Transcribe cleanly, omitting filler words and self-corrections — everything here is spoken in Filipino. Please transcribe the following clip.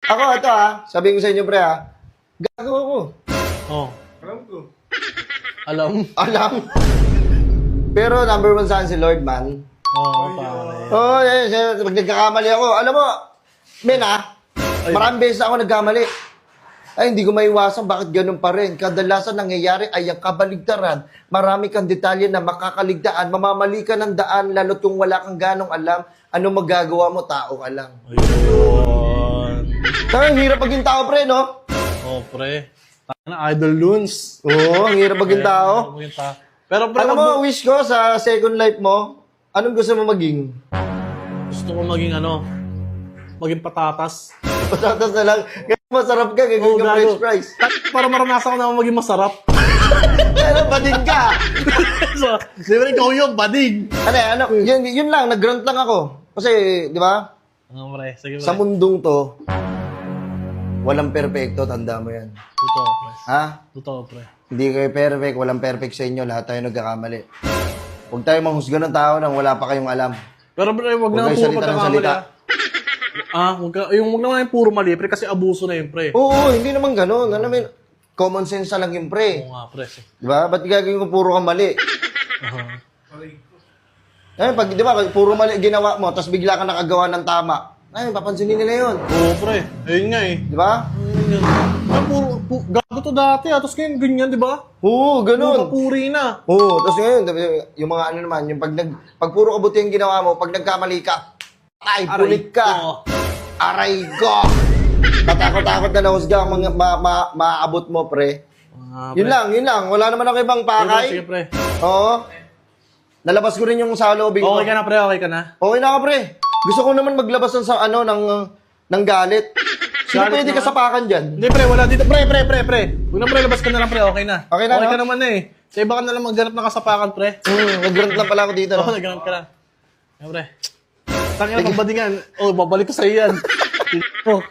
Ako, ito sabihin ko sa inyo, pre gago ako. Oh. Alam ko. Alam? Alam. Pero number 1 sa akin si Lord, man. Oo, pare. Oo, pag nagkakamali ako, alam mo, men maraming beses ako nagkamali. Ay, hindi ko maiwasan, bakit ganun pa rin? Kadalasan nangyayari ay ang kabaligtaran. Marami kang detalye na makakaligtaan. Mamamali ka ng daan, lalo't kung wala kang ganong alam. Ano magagawa mo, tao ka lang. Ayun. Ang hirap maging tao, pre, no? Oh, pre. Tana, idol loons. Oo, ang hirap maging tao. Pero pre, Alam mo, wish ko sa second life mo, anong gusto mo maging? gusto ko maging maging patatas. Patatas na lang. Kaya masarap ka, gagawin ka french fries. Para maranasan ko na maging masarap. Ano, bading ka? So, di ba ikaw yung bading? Yun lang, nag-grunt lang ako. Kasi, di ba? Pre, sige pre. Sa mundong to, walang perfecto, tanda mo yan. Totoo, pre. Ha? Totoo, pre. Hindi kayo perfect, walang perfect sa inyo, lahat tayo nagkakamali. Huwag tayo manghusga ng tao nang wala pa kayong alam. Pero pre, wag na Huwag kayo puro salita ng pagkakamali. salita. Wag naman yung puro mali, pre, kasi abuso na yun, pre. Oo, hindi naman ganun. Alam mo yun, common sense na lang yun, pre. Oo nga, pre. Di ba? Ba't gagawin ko puro kang mali? Pag, di ba, puro mali ginawa mo, tapos bigla ka nakagawa ng tama. Ay, papansinin nila yun. Oo, pre. Ayun nga eh. Di ba? Gago to dati tapos ngayon ganyan, di ba? Oo, ganun. Puri na. Oo, tapos ngayon, yung mga ano naman, yung pag puro kabuti yung ginawa mo, pag nagkamali ka, ay, pulit ka. Aray ko. Tatakot-takot na nahusga ang mga maaabot mo, pre. Yun lang. Wala naman ako ibang pakay. Sige, pre. Oo. Nalabas ko rin yung sa loobing ko. Okay ka na, pre. Okay ka na. Okay na ka, pre. Gusto ko naman maglabas ng galit. Sino Galit pwede naman? kasapakan dyan? Hindi, pre. Wala dito. Pre. Huwag na, pre. Labas ka na lang, pre. Okay na. Okay na, Okay no? ka naman na eh. Sa iba ka na lang magganap ng kasapakan, pre. Nag-grunt lang pala ako dito. Oo, No? nagganap ka na. Yeah, pre. Tangina, pagbadingan. Oh, babalik ko sa'yo yan. Oh.